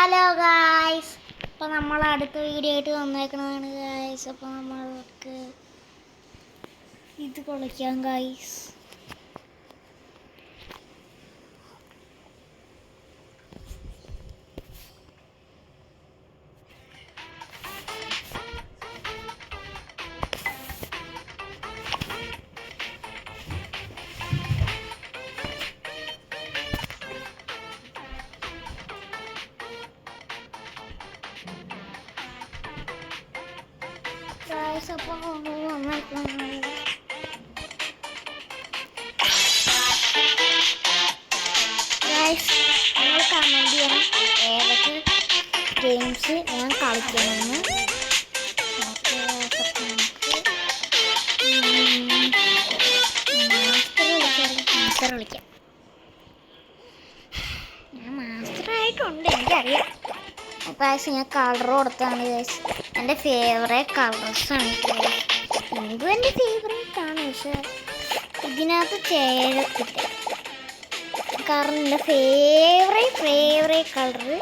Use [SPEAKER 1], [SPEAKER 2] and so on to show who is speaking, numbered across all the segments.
[SPEAKER 1] Hello guys, അപ്പോൾ നമ്മൾ അടുത്ത വീഡിയോ ആയിട്ട് വന്നേക്കുന്നതാണ് ഗായ്സ്. അപ്പോൾ നമ്മൾക്ക് ഇത് കളിക്കാം ഗായ്സ്. Guys, അപ്പോൾ ഗായ്സ് നിങ്ങൾ കമൻറ്റ് ചെയ്യണം ഏതൊക്കെ ഗെയിംസ് ഞാൻ കളിക്കണമെന്ന്. മാസ്റ്റർ കളിക്കാം. ഞാൻ മാസ്റ്ററായിട്ടുണ്ട്, എനിക്കറിയാം. ഗായ്സ് ഞാൻ കളർ കൊടുത്താണ് ഗായ്സ്. എൻ്റെ ഫേവറേറ്റ് കളേഴ്സാണ്. ഇതും എൻ്റെ ഫേവറേറ്റ് ആണ്, പക്ഷെ ഇതിനകത്ത് ചേരത്തില്ല. കാരണം എൻ്റെ ഫേവറേറ്റ് കളറ്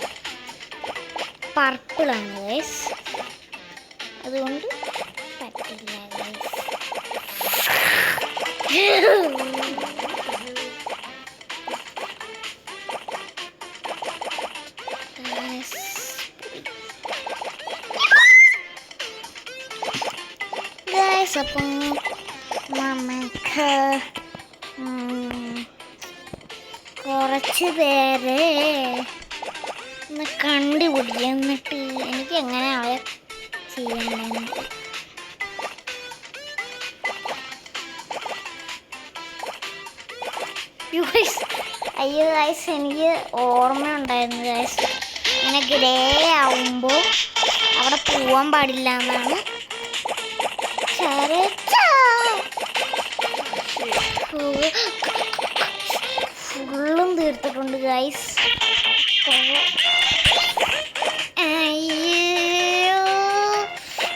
[SPEAKER 1] പർപ്പിളാണ് ഗായ്സ്, അതുകൊണ്ട് പറ്റില്ല ഗായ്സ്. അപ്പം നമുക്ക് കുറച്ച് പേരെ ഒന്ന് കണ്ടുപിടിക്കാം, എന്നിട്ട് എനിക്ക് എങ്ങനെ അവരെ ചെയ്യണമെന്ന്. അയ്യോ ഗായ്സ്, എനിക്ക് ഓർമ്മയുണ്ടായിരുന്നു ഗായ്സ്, ഇങ്ങനെ ഗ്രേ ആവുമ്പോൾ അവിടെ പോവാൻ പാടില്ല എന്നാണ്. ഫുള്ളും തീർത്തിട്ടുണ്ട് ഗായ്സ്. അയ്യോ,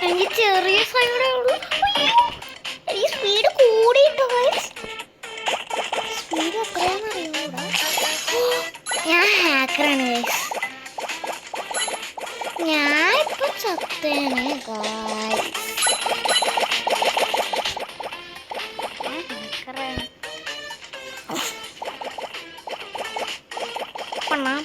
[SPEAKER 1] എനിക്ക് ചെറിയ സൈഡേ ഉള്ളൂ. എനിക്ക് സ്പീഡ് കൂടിയിട്ടു ഗായ്സ്. സ്പീഡ് എത്രയാണെന്ന് അറിയൂടാ. ഞാൻ ഹാക്കറാണ് ഗായ്സ്. ഞാൻ ഇപ്പൊ ചത്തേനെ ഗായ്സ്. കാണാൻ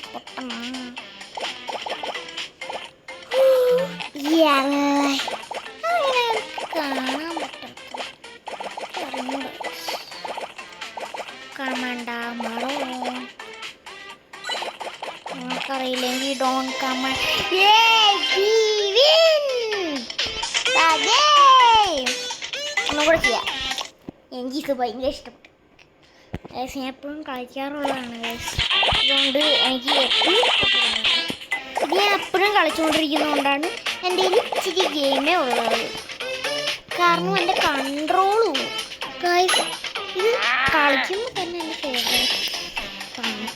[SPEAKER 1] നിങ്ങൾക്കറിയില്ലെങ്കിൽ ഡോൺ കമൺ. ഒന്നുകൂടെ ചെയ്യാം, എനിക്കിത് ഭയങ്കര ഇഷ്ടപ്പെട്ടു ഗൈസ്. ഞാൻ എപ്പോഴും കളിക്കാറുള്ളതാണ് ഗൈസ്, അതുകൊണ്ട് എനിക്ക് എപ്പോഴും ഇഷ്ടപ്പെടുന്നത്. ഇത് ഞാൻ എപ്പോഴും കളിച്ചുകൊണ്ടിരിക്കുന്നതുകൊണ്ടാണ് എൻ്റെ കയ്യിൽ ഇച്ചിരി ഗെയിമേ ഉള്ളത്. കാരണം എൻ്റെ കൺട്രോൾ പോകും ഗൈസ്. ഇത് കളിക്കുമ്പോൾ തന്നെ എൻ്റെ ഫേവറേറ്റ് ആണ്.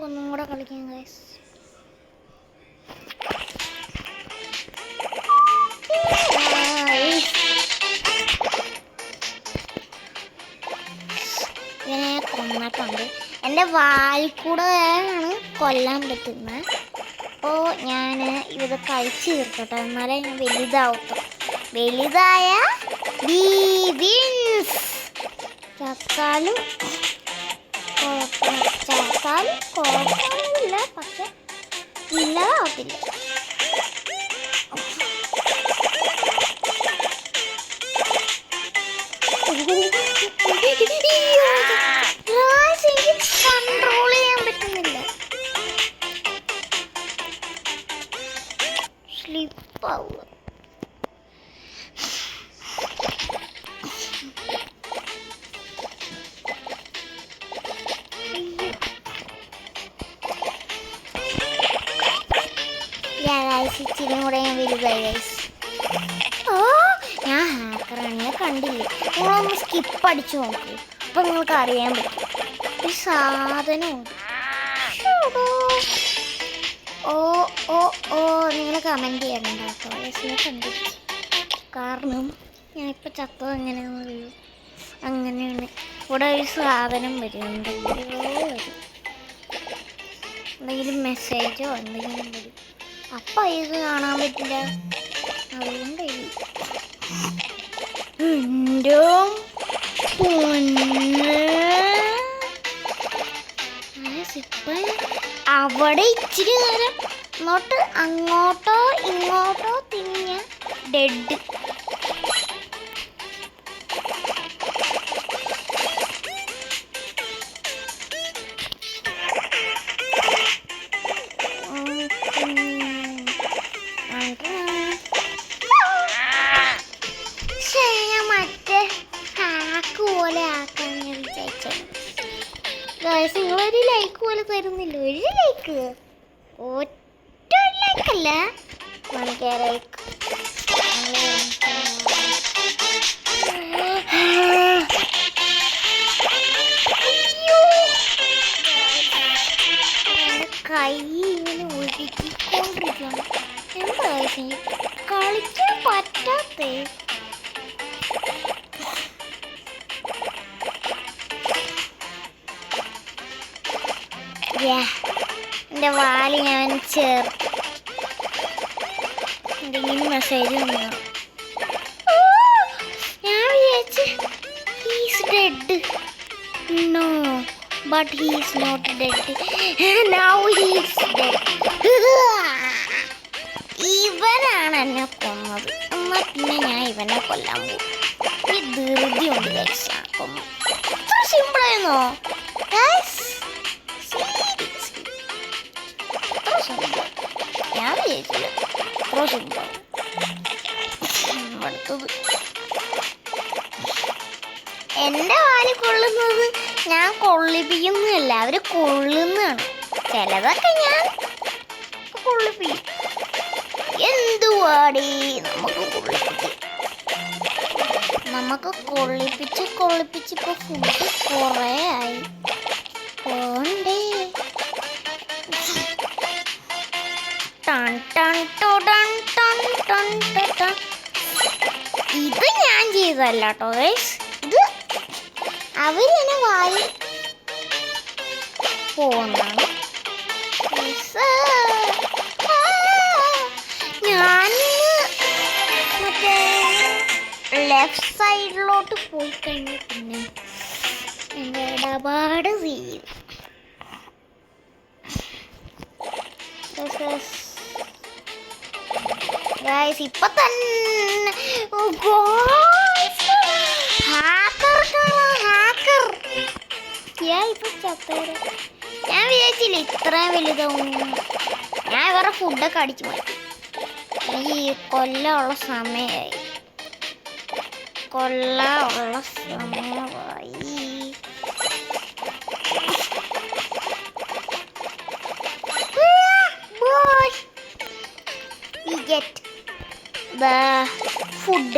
[SPEAKER 1] ഒന്നും കൂടെ കളിക്കാം ഗൈസ്. ഇതിനെ കൊന്നിട്ടുണ്ട്. എൻ്റെ വായിൽ കൂടെ ആണ് കൊല്ലാൻ പറ്റുന്നത്. അപ്പോൾ ഞാൻ ഇത് കഴിച്ച് തീർക്കട്ടെ, എന്നാലേ ഞാൻ വലുതാവട്ടെ. വലുതായ ചത്താലും കുഴപ്പമില്ല, പക്ഷെ ഇല്ലാതാവത്തില്ല. കൺട്രോൾ ചെയ്യാൻ പറ്റുന്നില്ല, സ്ലിപ്പാവുക. ഇച്ചിരിയും കൂടെ ഞാൻ വലുതായി ഗൈസ്. ഞാൻ ഹാക്കറാണ്, ഞാൻ കണ്ടില്ലേ. നിങ്ങളൊന്ന് സ്കിപ്പ് അടിച്ചു നോക്കൂ, അപ്പം നിങ്ങൾക്ക് അറിയാൻ പറ്റും ഒരു സാധനമുണ്ട്. നിങ്ങൾ കമൻറ്റ് ചെയ്യണം കേട്ടോ ഗൈസ്. ഞാൻ കണ്ടിട്ട് കാരണം ഞാനിപ്പോൾ ചത്തത് എങ്ങനെയാണെന്ന് അറിയൂ. അങ്ങനെയാണ് ഇവിടെ ഒരു സാധനം വരും, എന്തെങ്കിലുമോ വരും, എന്തെങ്കിലും മെസ്സേജോ എന്തെങ്കിലും വരും. അപ്പം ഇത് കാണാൻ പറ്റില്ല, അതുകൊണ്ട് എൻ്റെ അവിടെ ഇച്ചിരി നേരം അങ്ങോട്ടോ ഇങ്ങോട്ടോ തിരിഞ്ഞ ഡെഡ്. മറ്റേ ഹാക്ക് പോലെ ആക്കാൻ ഞാൻ വിചാരിച്ചത്. നിങ്ങളൊരു ലൈക്ക് പോലെ തരുന്നില്ല, ഒരു ലൈക്ക്, ഒറ്റ ലൈക്കല്ല, നമുക്ക് ലൈക്ക്. കൈ ഇങ്ങനെ ഒഴുകിക്കൊണ്ടിരിക്കണം. എന്താ കളിക്കാൻ പറ്റാത്തേ? എൻ്റെ വാല് ഞാൻ ചേർത്ത് എന്തെങ്കിലും മെസ്സേജ് വന്നു. ഞാൻ വിചാരിച്ചു he's dead. No, but he's not dead. Now he's dead. ഇവനാണ് എന്നെ കൊന്നത്. എന്നാൽ പിന്നെ ഞാൻ ഇവനെ കൊല്ലാൻ പോകും. ഈ ധൃതിയുണ്ട് കൊന്നു. ഇത്ര സിമ്പിളായിരുന്നോ? ഞാൻ വിചാരിച്ചില്ല ഇത്ര സിമ്പിൾ. അടുത്തത് എൻ്റെ വാല് കൊള്ളുന്നത് ഞാൻ കൊള്ളിപ്പിക്കുന്നതല്ല, അവർ കൊള്ളുന്നതാണ്. ചിലതൊക്കെ ഞാൻ കൊള്ളിപ്പിക്കും. എന്തുവാടേ നമുക്ക് കൊള്ളിപ്പിക്കും. നമുക്ക് കൊള്ളിപ്പിച്ച് ഇപ്പോൾ ഫുഡ് കുറേ ആയി. പോണ്ടേ ഇത് ഞാൻ ചെയ്തതല്ല കേട്ടോ ഗൈസ്. ഇത് അവരിങ്ങനെ വായി പോകുന്നതാണ്. ഞാൻ മറ്റേ ലെഫ്റ്റ് സൈഡിലോട്ട് പോയി കഴിഞ്ഞാൽ പിന്നെ എൻ്റെ ഇടപാട് ചെയ്യും. ഗൈസ് ഇപ്പൊ തന്നെ ഞാൻ വിചാരിച്ചില്ല ഇത്രയും വലുതാവും. ഞാൻ ഇവരുടെ ഫുഡൊക്കെ അടിച്ചു മാറ്റി. എനിക്ക് കൊല്ലമുള്ള സമയമായി. We get the food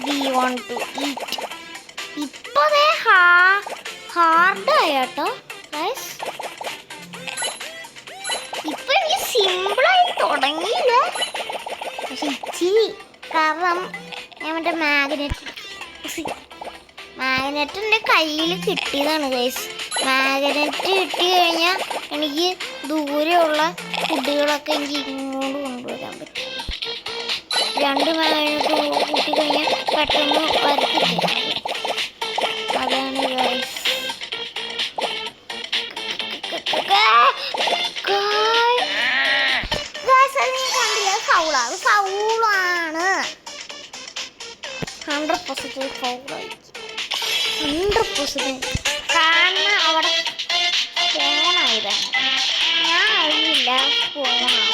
[SPEAKER 1] we want to eat. ഇപ്പോഴേ ഹാർഡായി കേട്ടോ ഗൈസ്. ഇപ്പൊ എനിക്ക് സിമ്പിളായി തുടങ്ങിയില്ല, പക്ഷെ ഇച്ചിരി. കാരണം ഞാൻ മറ്റേ മാഗ്നറ്റ് എൻ്റെ കയ്യിൽ കിട്ടിയതാണ് ഗൈസ്. മാഗ്നറ്റ് കിട്ടി കഴിഞ്ഞാൽ എനിക്ക് ദൂരെയുള്ള ഫുഡുകളൊക്കെ എനിക്ക് ഇങ്ങോട്ട് കൊണ്ടുവരാൻ പറ്റും. 2 മാഗ്നറ്റ് കൂട്ടി കഴിഞ്ഞാൽ പെട്ടെന്ന് വരത്തില്ല. അതാണ് ഗൈസ്. ഫൗളാണ് 100% ഫൗളായിരിക്കും. 100%. കാരണം അവിടെ ഫോണായതാണ്. ഞാൻ അറിയില്ല ഫോണാണ്.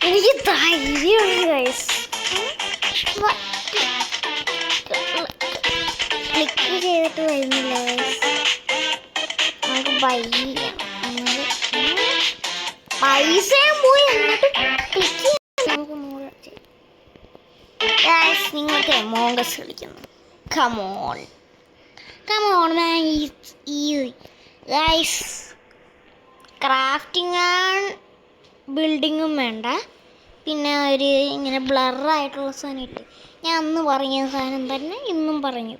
[SPEAKER 1] എനിക്ക് ധൈര്യമുണ്ട് ഗൈസ്. ക്ലിക്ക് ചെയ്തിട്ട് വരുന്നില്ല ഗൈസ്. നമുക്ക് ബൈ ചെയ്യാം. പൈസയും പോയി എന്നിട്ട് ക്ലിക്ക് ചെയ്യാം. നമുക്ക് നിങ്ങൾക്ക് എമോംഗസ് കളിക്കുന്നു. Come on man, it's easy. Guys, crafting ആണ് ബിൽഡിങ്ങും വേണ്ട, പിന്നെ ഒരു ഇങ്ങനെ ബ്ലറായിട്ടുള്ള സാധനം ഇട്ട് ഞാൻ അന്ന് പറഞ്ഞ സാധനം തന്നെ ഇന്നും പറഞ്ഞു.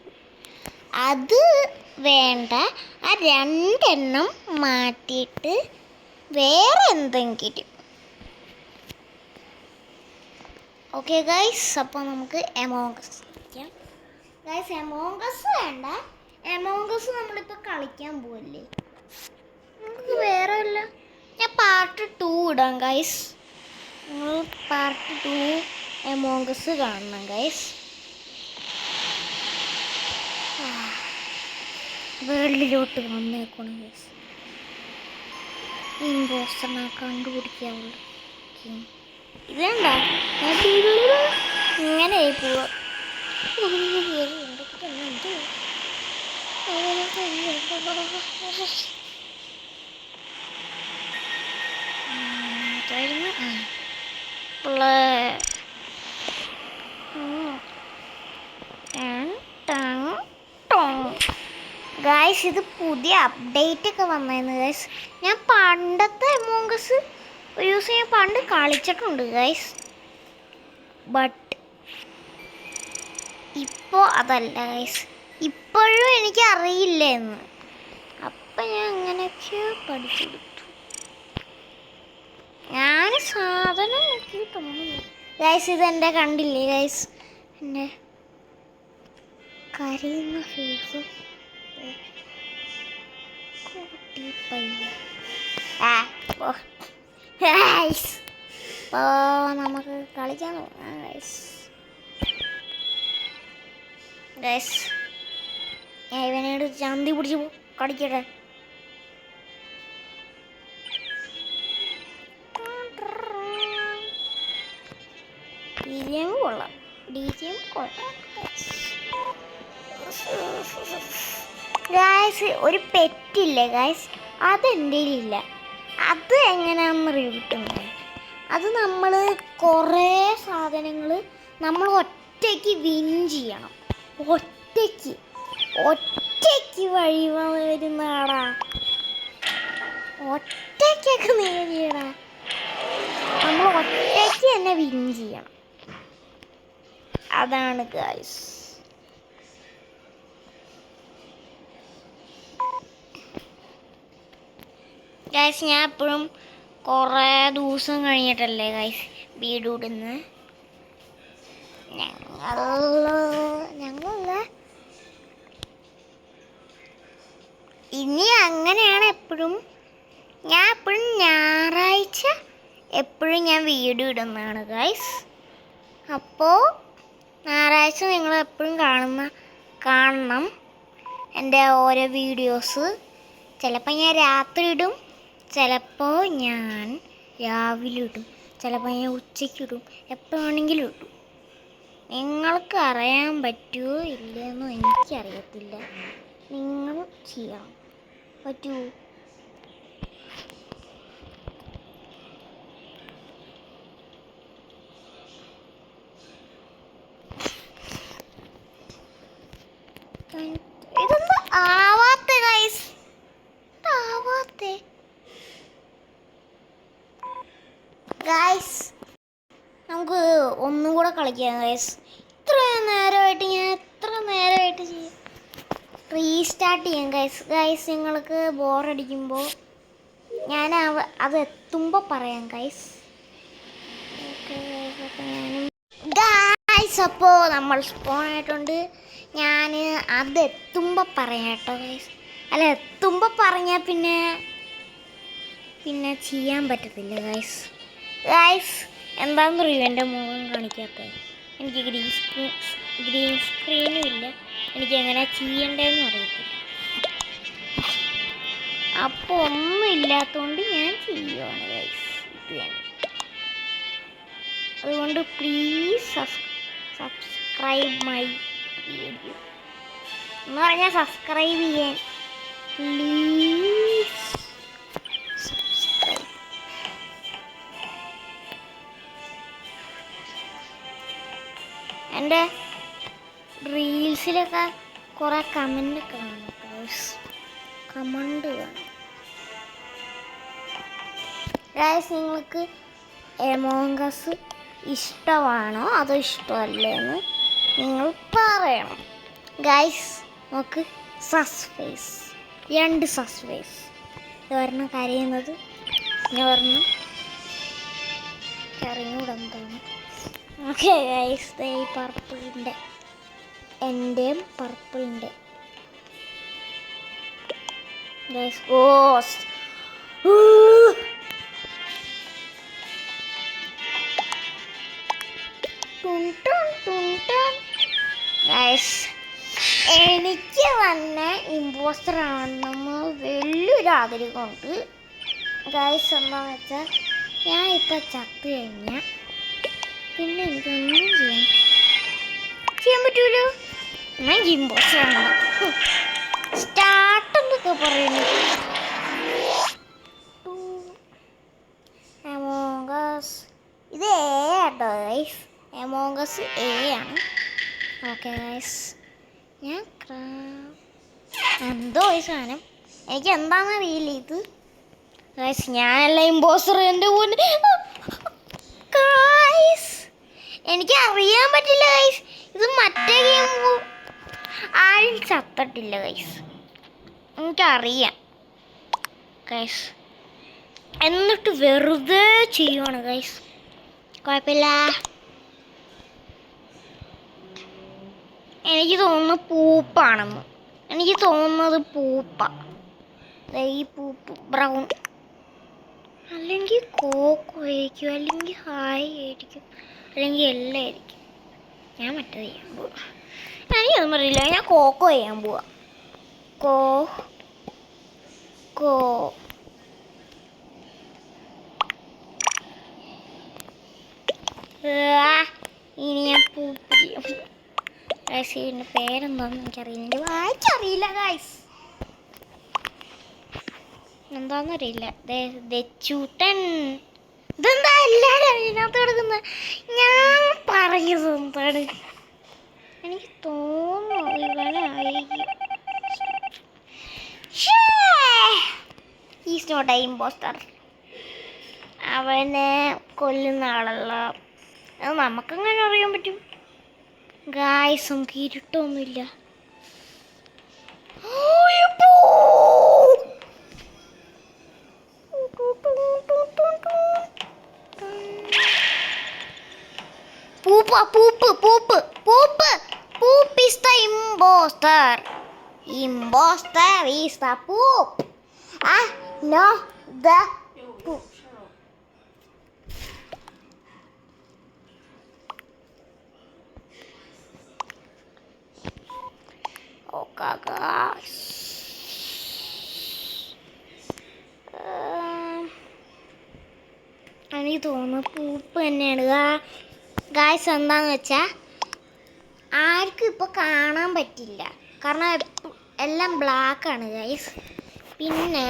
[SPEAKER 1] അത് വേണ്ട. ആ 2 എണ്ണം മാറ്റിയിട്ട് വേറെ എന്തെങ്കിലും. ഓക്കെ ഗൈസ്, അപ്പോൾ നമുക്ക് എമോംഗസ് കളിക്കാം. ഗൈസ് എമോംഗസ് വേണ്ട, എമോംഗസ് നമ്മളിപ്പോൾ കളിക്കാൻ പോവല്ലേ. നമുക്ക് വേറെ വല്ല, ഞാൻ പാർട്ട് 2 ഇടാം ഗൈസ്. നിങ്ങൾ പാർട്ട് 2 എമോംഗസ് കാണണം ഗൈസ്. വേൾഡിലോട്ട് വന്നേക്കണം ഗൈസ്. ഇമ്പോസ്റ്ററിനെ കണ്ടുപിടിക്കാവുള്ളൂ. ഇതെന്താ ഇങ്ങനെ പോവാ. ഗായ്സ് ഇത് പുതിയ അപ്ഡേറ്റ് ഒക്കെ വന്നായിരുന്നു ഗായ്സ്. ഞാൻ പണ്ടത്തെ എമോംഗസ് ഒരു ദിവസം ഞാൻ പണ്ട് കളിച്ചിട്ടുണ്ട് ഗായ്സ്. ബട്ട് ഇപ്പോൾ അതല്ല ഗായ്സ്. ഇപ്പോഴും എനിക്ക് അറിയില്ല എന്ന്. അപ്പം ഞാൻ അങ്ങനെയൊക്കെ പഠിച്ചെടുത്തു. ഞാൻ സാധനം നോക്കിയിട്ടൊന്നും ഗായ്സ്. ഇതെൻ്റെ കണ്ടില്ലേ ഗായ്സ്, എൻ്റെ കരയുന്ന ഫേസ്. നമുക്ക് കളിക്കാൻ തുടങ്ങാം ഗൈസ്. ഞാൻ ഇവനോട് ചന്തി പിടിച്ച് കളിക്കട്ടെ. ഡിജെയും കൊള്ളാം, ഡിജെയും കൊള്ളാം ഗായ്സ്. ഒരു പെറ്റില്ലേ ഗായ്സ്, അതെൻ്റെ ഇല്ല. അത് എങ്ങനെയാണെന്ന് കിട്ടുന്നത്. അത് നമ്മൾ കുറേ സാധനങ്ങൾ നമ്മൾ ഒറ്റയ്ക്ക് വിൻ ചെയ്യണം. ഒറ്റയ്ക്ക് വഴി വരുന്നാടാ, ഒറ്റയ്ക്കൊക്കെ നേടിയടാ. നമ്മൾ ഒറ്റയ്ക്ക് തന്നെ വിൻ ചെയ്യണം. അതാണ് ഗായ്സ്. ഗായ്സ് ഞാൻ എപ്പോഴും കുറേ ദിവസം കഴിഞ്ഞിട്ടല്ലേ ഗായ്സ് വീഡിയോ ഇടുന്നത്. ഞങ്ങൾ ഇനി അങ്ങനെയാണ് എപ്പോഴും. ഞാൻ എപ്പോഴും ഞായറാഴ്ച എപ്പോഴും ഞാൻ വീഡിയോ ഇടുന്നതാണ് ഗായ്സ്. അപ്പോൾ ഞായറാഴ്ച നിങ്ങൾ എപ്പോഴും കാണണം എൻ്റെ ഓരോ വീഡിയോസ്. ചിലപ്പോൾ ഞാൻ രാത്രി ഇടും, ചിലപ്പോൾ ഞാൻ രാവിലെ ഇടും, ചിലപ്പോൾ ഞാൻ ഉച്ചയ്ക്ക് എപ്പോഴാണെങ്കിലും ഇടും. നിങ്ങൾക്ക് അറിയാൻ പറ്റുമോ ഇല്ലയെന്നോ എനിക്കറിയത്തില്ല. നിങ്ങൾ ചെയ്യാം പറ്റുമോ? ഇതൊന്നും ആവാത്ത ഗൈസ്, ആവാത്തേ ഗൈസ്. നമുക്ക് ഒന്നും കൂടെ കളിക്കാം ഗൈസ്. എത്ര നേരമായിട്ട് ചെയ്യാം. റീസ്റ്റാർട്ട് ചെയ്യാം ഗൈസ്. നിങ്ങൾക്ക് ബോറടിക്കുമ്പോൾ ഞാൻ അത് എത്തുമ്പോൾ പറയാം ഗൈസ്. ഗൈസ് അപ്പോൾ നമ്മൾ സ്പോൺ ആയിട്ടുണ്ട്. ഞാൻ അത് എത്തുമ്പോൾ പറയാം കേട്ടോ ഗൈസ്. അല്ല, എത്തുമ്പോൾ പറഞ്ഞാൽ പിന്നെ ചെയ്യാൻ പറ്റത്തില്ല ഗൈസ്. എന്താണെന്ന് അറിയുമോ എൻ്റെ മുഖം കാണിക്കാത്തത്? എനിക്ക് ഗ്രീൻ സ്ക്രീനും ഇല്ല. എനിക്ക് എങ്ങനെ ചെയ്യണ്ടേന്ന് അറിയത്തില്ല. അപ്പോൾ ഒന്നും ഇല്ലാത്തതുകൊണ്ട് ഞാൻ ചെയ്യുവാണ് ഗൈസ്. അതുകൊണ്ട് പ്ലീസ് സബ്സ്ക്രൈബ് മൈ വീഡിയോ എന്ന് പറഞ്ഞാൽ സബ്സ്ക്രൈബ് ചെയ്യാൻ പ്ലീസ് സബ്സ്ക്രൈബ്. എൻ്റെ റീൽസിലൊക്കെ കുറേ കമൻ്റൊക്കെ കാണും. കമൻ്റ് കാണും ഗൈസ് നിങ്ങൾക്ക് എമോങ് അസ് ഇഷ്ടമാണോ അതോ ഇഷ്ടമല്ലേന്ന് നിങ്ങൾ പറയണം. ഗൈസ് നമുക്ക് സസ്പേസ്, 2 സസ്പേസ്. ഇതൊരെണ്ണം കരയുന്നത്, പിന്നെ ഒരെണ്ണം കരഞ്ഞൂടെ എന്താണ്. ഓക്കെ ഗൈസ്, ഈ പർപ്പിളിൻ്റെ എൻ്റെയും പർപ്പിളിൻ്റെ ഗൈസ് ഗോസ്റ്റ്. ഗൈസ് എനിക്ക് തന്നെ ഇമ്പോസ്റ്റർ ആണെന്ന് വലിയൊരു ആഗ്രഹമുണ്ട്. ഗൈസ് എന്താണെന്ന് വെച്ചാൽ ഞാൻ ഇപ്പം ചത്തു കഴിഞ്ഞാൽ പിന്നെ എനിക്കൊന്നും ചെയ്യാൻ പറ്റൂലോ. ഞാൻ ഇമ്പോസ്റ്റർ ആണ്. സ്റ്റാർട്ട് എന്നൊക്കെ പറയുന്നു. എമോങ് അസ് ഇത് എ ആട്ടോ ഗൈസ്, എമോങ് അസ് എ ആണ്. ഓക്കെ ഗൈസ്, ഞാൻ എന്തോ ഈ സാധനം എനിക്ക് എന്താണെന്നറിയില്ല. ഇത് ഗൈസ് ഞാനല്ല ഇമ്പോസ്റ്റർ. എൻ്റെ ഗൈസ് എനിക്ക് അറിയാൻ പറ്റില്ല ഗൈസ്. ഇത് മറ്റേ ഗെയിം ആരും ചത്തിട്ടില്ല ഗൈസ്, എനിക്കറിയാം ഗൈസ്. എന്നിട്ട് വെറുതെ ചെയ്യുവാണ് ഗൈസ്. കുഴപ്പമില്ല. എനിക്ക് തോന്നുന്നു പൂപ്പാണെന്ന്. എനിക്ക് തോന്നുന്നത് പൂപ്പ. ഈ പൂപ്പ് ബ്രൗൺ അല്ലെങ്കിൽ കോക്കോ ആയിരിക്കും, അല്ലെങ്കിൽ ഹായ് ആയിരിക്കും, അല്ലെങ്കിൽ എല്ലാം ആയിരിക്കും. ഞാൻ മറ്റേത് ചെയ്യാൻ പോവാ. എനിക്കൊന്നും അറിയില്ല. ഞാൻ കോക്കോ ചെയ്യാൻ പോവാ. കോ ഇനി ഞാൻ പൂപ്പ് ചെയ്യാം. ഗൈസ് ഇതിൻ്റെ പേരെന്താണെന്ന് എനിക്കറിയില്ല. എൻ്റെ വായിക്കറിയില്ല ഗൈസ്, എന്താണെന്നറിയില്ല. ചൂട്ടൻ ഇതെന്താ എല്ലാവരും അതിനകത്ത് കിടക്കുന്നത്? ഞാൻ പറയുന്നത് എന്താണ്? എനിക്ക് തോന്നുന്നു ഇവനായിരിക്കും. Is not a impostor. അവനെ കൊല്ലുന്ന ആളല്ല. അത് നമുക്കെങ്ങനെ അറിയാൻ പറ്റും ഗായ്സ്? നമുക്ക് ഇരുട്ടൊന്നുമില്ല. പൂപ്പ് പൂപ്പ് പൂപ്പ് പൂപ്പ് പൂപ്പ് is the imposter. Imposter is the poop. No, the poop. Okay guys, എനിക്ക് തോന്നുന്നു പൂപ്പ് തന്നെയാണ് ഗായ്സ്. എന്താണെന്ന് വെച്ചാൽ ആർക്കും ഇപ്പോൾ കാണാൻ പറ്റില്ല, കാരണം എല്ലാം ബ്ലാക്കാണ് ഗായ്സ്. പിന്നെ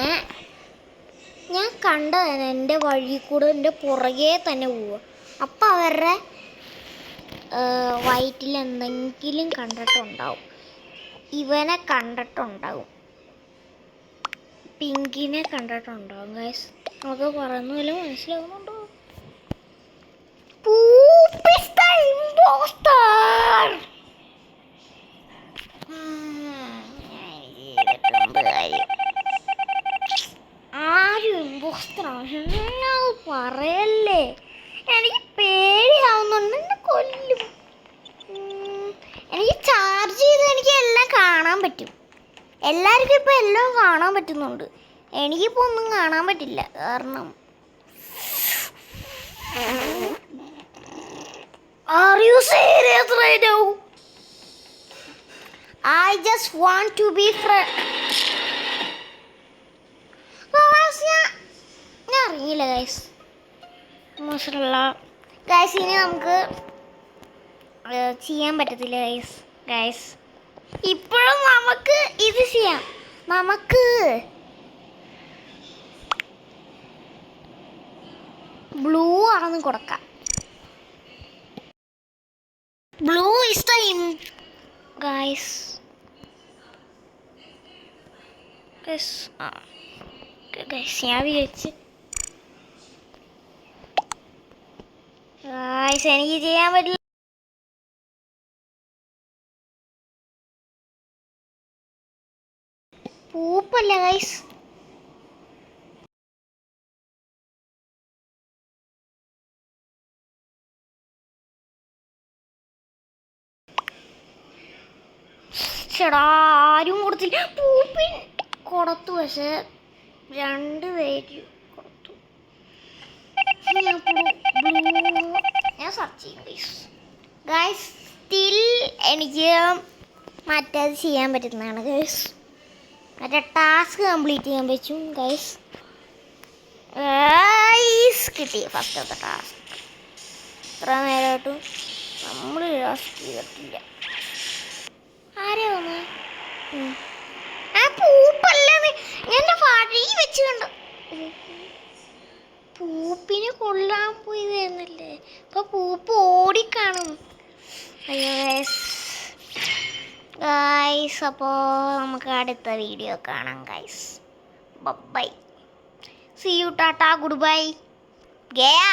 [SPEAKER 1] ഞാൻ കണ്ടതാണ് എൻ്റെ വഴി കൂടെ എൻ്റെ പുറകെ തന്നെ പോവുക. അപ്പോൾ അവരുടെ വയറ്റിൽ എന്തെങ്കിലും കണ്ടിട്ടുണ്ടാവും. ഇവനെ കണ്ടിട്ടുണ്ടാവും, പിങ്കിനെ കണ്ടിട്ടുണ്ടാവും ഗൈസ്. നമുക്ക് പറയുന്നതിൽ മനസ്സിലാവുന്നുണ്ടോ? ആരും ഇമ്പോസ്റ്ററാണ് പറയല്ലേ, എനിക്ക് പേടിയാവുന്നുണ്ട്. എന്നെ കൊല്ലും. എനിക്ക് ചാർജ് ചെയ്ത് എനിക്ക് എല്ലാം കാണാൻ പറ്റും. എല്ലാവർക്കും ഇപ്പം എല്ലാം കാണാൻ പറ്റുന്നുണ്ട്. എനിക്കിപ്പോൾ ഒന്നും കാണാൻ പറ്റില്ല, കാരണം Are you serious right now? I just want to be ഞാൻ അറിയില്ല ഗൈസ്. മോശമല്ല ഗൈസ്, ഇനി നമുക്ക് ചെയ്യാൻ പറ്റത്തില്ല ഗൈസ്. ഇപ്പോഴും നമുക്ക് ഇത് ചെയ്യാം. നമുക്ക് ബ്ലൂ ആണെന്ന് കൊടുക്കാം. Blue is the guys. Guys ഞാൻ വിചാരിച്ച് ഗൈസ് എനിക്ക് ചെയ്യാൻ പറ്റില്ല. പൂപ്പല്ല ഗൈസ്. ചേടാ ആരും കൊടുത്തില്ല. പൂപ്പിൻ കൊടുത്തു, പക്ഷെ 2 പേര് കൊടുത്തു. ഞാൻ സെർച്ച് ചെയ്യും ഗൈസ്. ഗൈസ് സ്റ്റിൽ എനിക്ക് മറ്റേത് ചെയ്യാൻ പറ്റുന്നതാണ് ഗൈസ്. മറ്റേ ടാസ്ക് കംപ്ലീറ്റ് ചെയ്യാൻ പറ്റും ഗൈസ്. കിട്ടി ഫസ്റ്റത്തെ ടാസ്ക്. ഇത്ര നേരമായിട്ടും നമ്മൾ ടാസ്ക് ചെയ്തിട്ടില്ല. ആരാ വന്ന്? ആ പൂപ്പല്ലെന്ന് എന്റെ വഴി വെച്ച് കണ്ടു. പൂപ്പിന് കൊള്ളാൻ പോയി തരുന്നില്ലേ? അപ്പൊ പൂപ്പ് ഓടിക്കാണും. അയ്യോ ഗൈസ്, അപ്പോൾ നമുക്ക് അടുത്ത വീഡിയോ കാണാം ഗൈസ്. ബൈ. സീ യു, ടാറ്റ, ഗുഡ് ബൈ. ഗയാ.